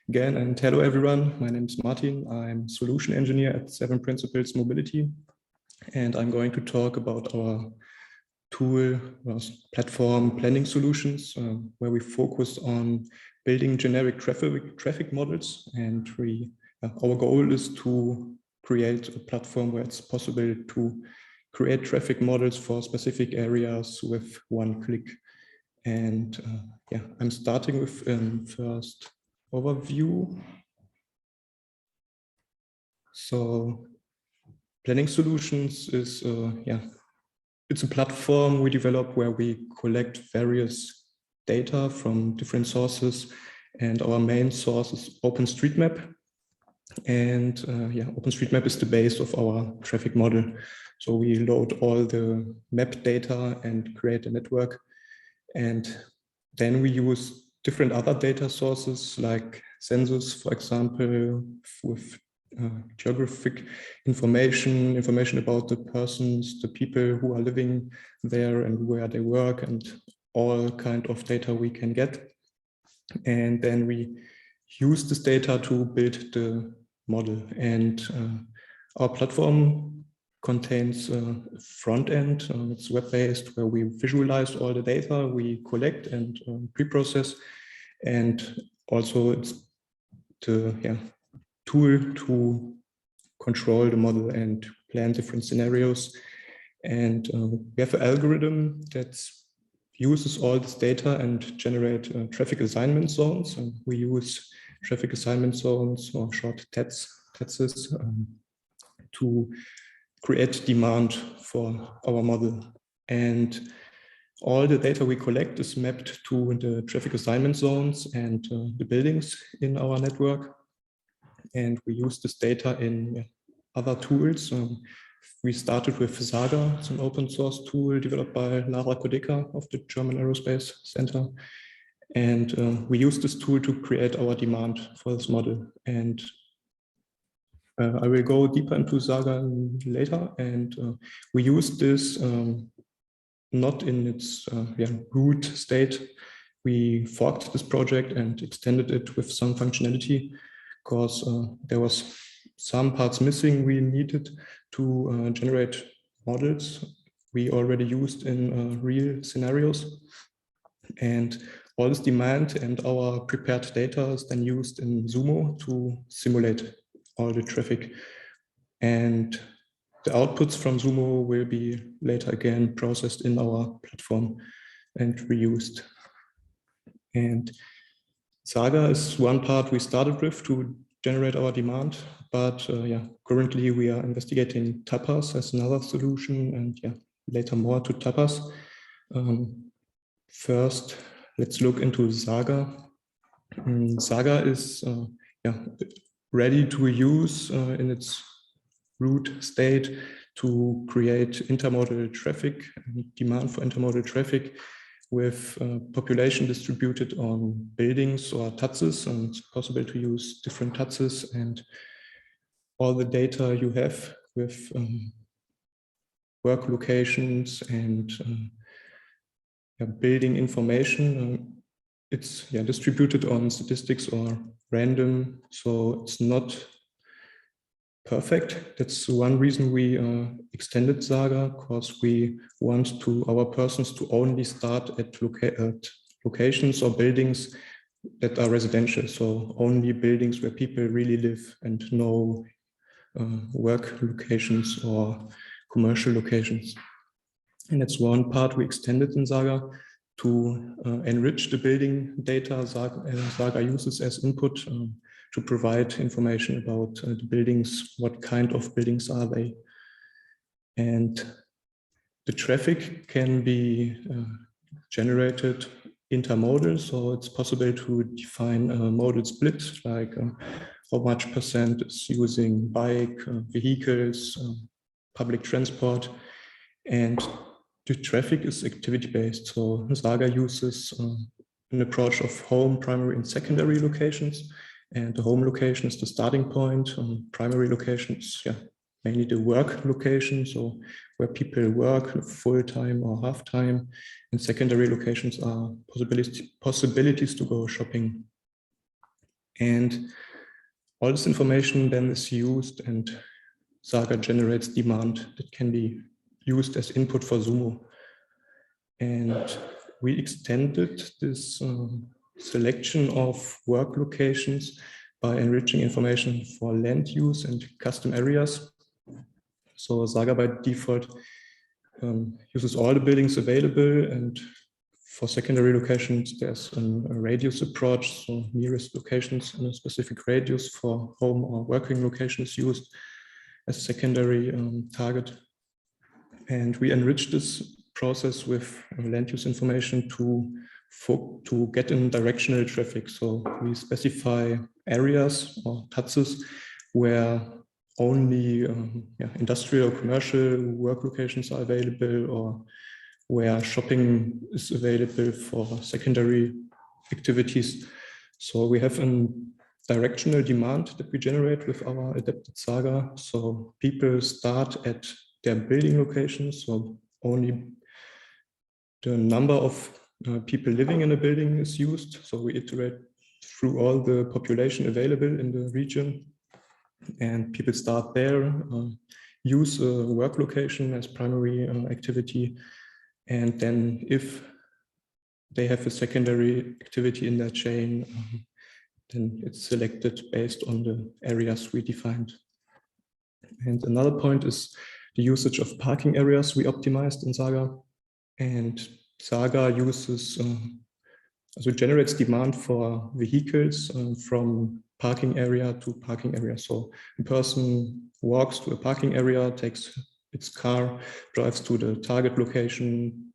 again, and hello everyone. My name is Martin. I'm solution engineer at 7 Principles Mobility, and I'm going to talk about our tool platform planning solutions, where we focus on building generic traffic models. And our goal is to create a platform where it's possible to create traffic models for specific areas with one click. And I'm starting with first overview. So planning solutions is it's a platform we develop where we collect various data from different sources, and our main source is OpenStreetMap. And OpenStreetMap is the base of our traffic model. So we load all the map data and create a network, and then we use different other data sources like census, for example, with geographic information about the persons, the people who are living there and where they work, and all kind of data we can get. And then we use this data to build the model. And our platform contains a front end. It's web-based, where we visualize all the data we collect and pre-process. And also it's the tool to control the model and plan different scenarios. And we have an algorithm that uses all this data and generate traffic assignment zones. And we use traffic assignment zones, or short TAZs, to create demand for our model. And all the data we collect is mapped to the traffic assignment zones and the buildings in our network. And we use this data in other tools. We started with SAGA. It's an open source tool developed by Lara Kodeka of the German Aerospace Center. And we use this tool to create our demand for this model. And I will go deeper into SAGA later. And we use this not in its root state. We forked this project and extended it with some functionality, because there was some parts missing we needed to generate models we already used in real scenarios. And all this demand and our prepared data is then used in SUMO to simulate all the traffic. And the outputs from SUMO will be later again processed in our platform and reused. And SAGA is one part we started with to generate our demand, but currently we are investigating tapas as another solution, and later more to tapas. First, let's look into SAGA. SAGA is ready to use in its root state to create intermodal traffic, demand for intermodal traffic, with population distributed on buildings or TAZs, and it's possible to use different TAZs and all the data you have with work locations and building information. It's distributed on statistics or random, so it's not perfect. That's one reason we extended SAGA, because we want our persons to only start at locations or buildings that are residential. So only buildings where people really live, and no work locations or commercial locations. And that's one part we extended in SAGA to enrich the building data SAGA uses as input to provide information about the buildings, what kind of buildings are they. And the traffic can be generated intermodal, so it's possible to define a modal split, like how much percent is using bike, vehicles, public transport. And the traffic is activity-based, so SAGA uses an approach of home, primary, and secondary locations. And the home location is the starting point. Primary locations, mainly the work location, so where people work full-time or half-time. And secondary locations are possibilities to go shopping. And all this information then is used, and SAGA generates demand that can be used as input for SUMO. And we extended this selection of work locations by enriching information for land use and custom areas. So SAGA by default uses all the buildings available, and for secondary locations, there's a radius approach, so nearest locations in a specific radius for home or working locations used as secondary target. And we enrich this process with land use information to get in directional traffic. So we specify areas or TATSs where only industrial or commercial work locations are available, or where shopping is available for secondary activities. So we have a directional demand that we generate with our adapted SAGA. So people start at their building locations, so only the number of people living in a building is used. So we iterate through all the population available in the region, and people start there, use a work location as primary activity. And then if they have a secondary activity in their chain, then it's selected based on the areas we defined. And another point is the usage of parking areas we optimized in SAGA. And SAGA uses, also generates demand for vehicles from parking area to parking area. So a person walks to a parking area, takes its car, drives to the target location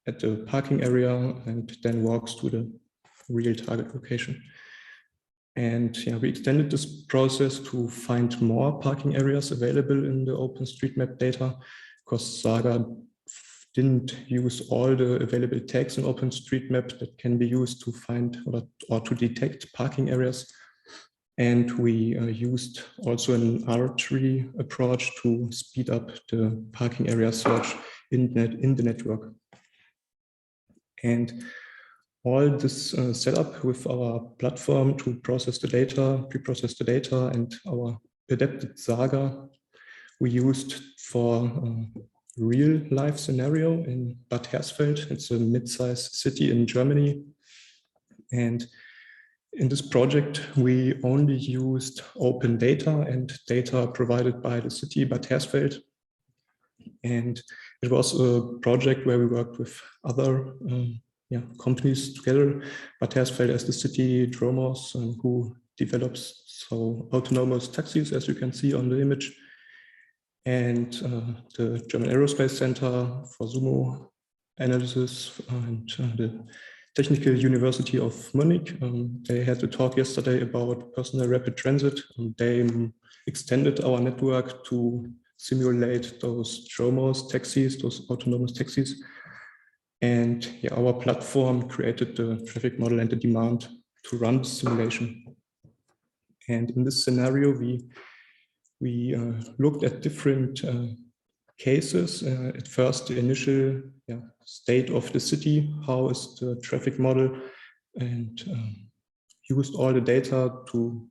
at the parking area, and then walks to the real target location. And we extended this process to find more parking areas available in the OpenStreetMap data, because SAGA didn't use all the available tags in OpenStreetMap that can be used to find or to detect parking areas. And we used also an R-tree approach to speed up the parking area search in the network. And all this setup with our platform to process the data, pre-process the data, and our adapted SAGA we used for real life scenario in Bad Hersfeld. It's a mid-sized city in Germany. And in this project, we only used open data and data provided by the city Bad Hersfeld. And it was a project where we worked with other companies together, Bad Hersfeld as the city, Dromos, who develops autonomous taxis, as you can see on the image, and the German Aerospace Center for SUMO analysis, and the Technical University of Munich. They had a talk yesterday about personal rapid transit, and they extended our network to simulate those Dromos taxis, those autonomous taxis. And our platform created the traffic model and the demand to run the simulation. And in this scenario, we looked at different cases. At first, the initial state of the city, how is the traffic model, and used all the data to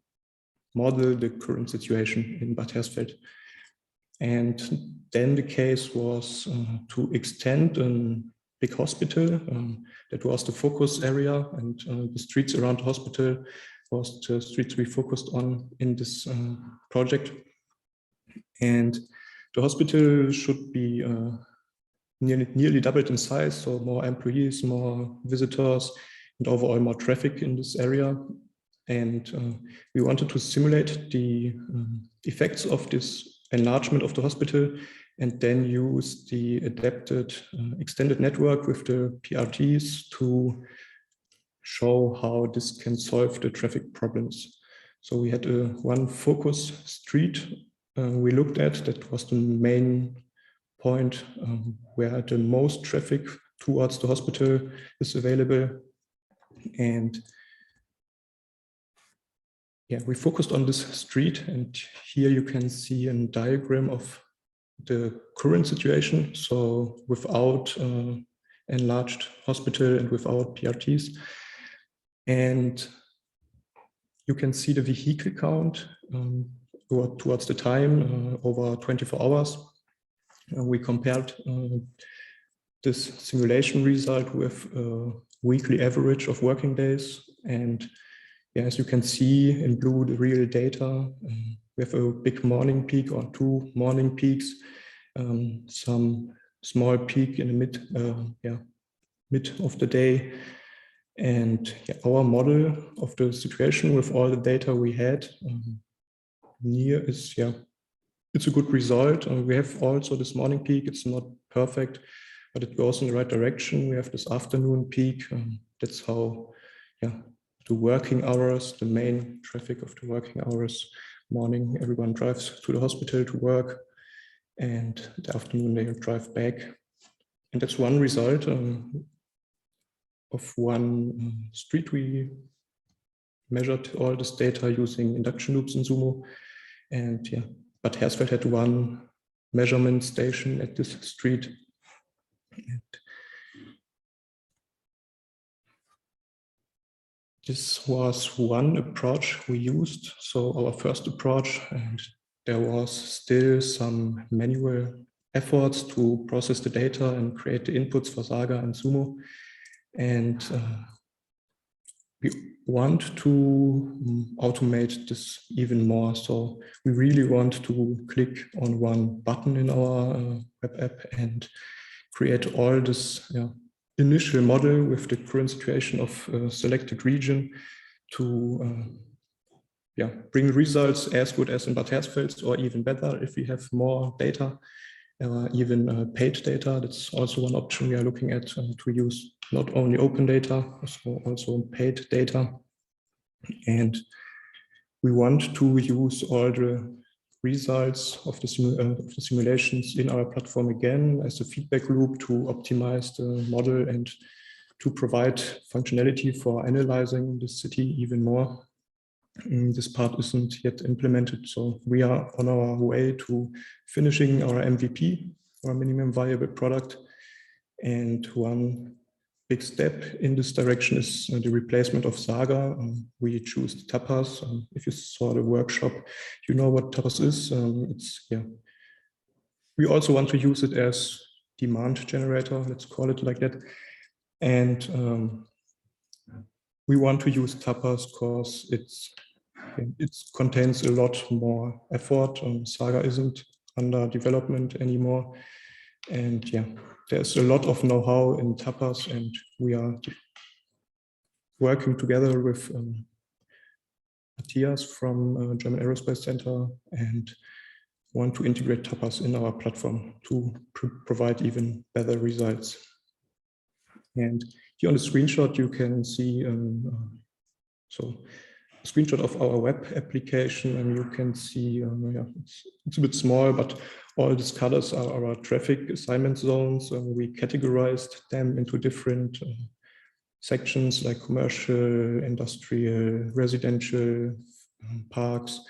model the current situation in Bad Hersfeld. And then the case was to extend a big hospital. That was the focus area, and the streets around the hospital was the streets we focused on in this project. And the hospital should be nearly doubled in size, so more employees, more visitors, and overall more traffic in this area. And we wanted to simulate the effects of this enlargement of the hospital, and then use the adapted extended network with the PRTs to show how this can solve the traffic problems. So we had one focus street we looked at, that was the main point where the most traffic towards the hospital is available. And we focused on this street, and here you can see a diagram of the current situation. So without enlarged hospital and without PRTs. And you can see the vehicle count towards the time over 24 hours. We compared this simulation result with a weekly average of working days. And yeah, as you can see in blue, the real data, we have a big morning peak or 2 morning peaks, some small peak in the mid of the day. And yeah, our model of the situation with all the data we had near is, it's a good result. We have also this morning peak. It's not perfect, but it goes in the right direction. We have this afternoon peak. That's how, the working hours, the main traffic of the working hours, morning, everyone drives to the hospital to work, and the afternoon they drive back. And that's one result of one street. We measured all this data using induction loops in SUMO. And yeah, but Hersfeld had one measurement station at this street. And this was one approach we used. So our first approach, and there was still some manual efforts to process the data and create the inputs for SAGA and SUMO. And we want to automate this even more. So we really want to click on one button in our web app and create all this initial model with the current situation of a selected region to bring results as good as in Bad Hersfeld, or even better if we have more data, even paid data. That's also one option we are looking at, to use not only open data, also paid data. And we want to use all the results of the simulations in our platform again as a feedback loop to optimize the model and to provide functionality for analyzing the city even more. This part isn't yet implemented, so we are on our way to finishing our MVP, our minimum viable product. And one big step in this direction is the replacement of SAGA. We choose Tapas. If you saw the workshop, you know what Tapas is. We also want to use it as demand generator, let's call it like that. And we want to use Tapas because it contains a lot more effort. SAGA isn't under development anymore. And there's a lot of know-how in Tapas, and we are working together with Matthias from German Aerospace Center and want to integrate Tapas in our platform to provide even better results. And here on the screenshot, you can see a screenshot of our web application, and you can see it's a bit small, but all these colors are our traffic assignment zones. We categorized them into different sections like commercial, industrial, residential, parks.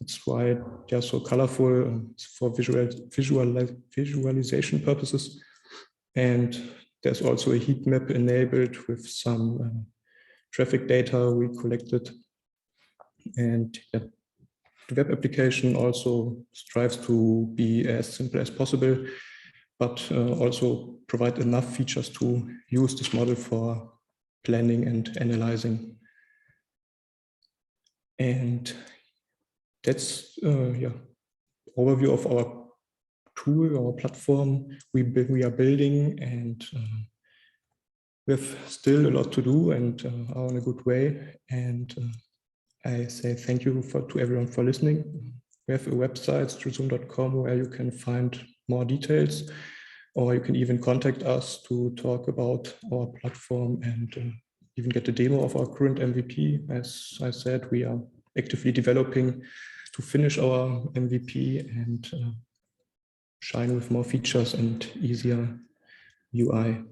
That's why they're so colorful, for visualization purposes. And there's also a heat map enabled with some traffic data we collected. And the web application also strives to be as simple as possible, but also provide enough features to use this model for planning and analyzing. And that's overview of our tool, our platform we are building, and we have still a lot to do and are on a good way. And I say thank you to everyone for listening. We have a website, strazoon.com, where you can find more details, or you can even contact us to talk about our platform and even get a demo of our current MVP. As I said, we are actively developing to finish our MVP and shine with more features and easier UI.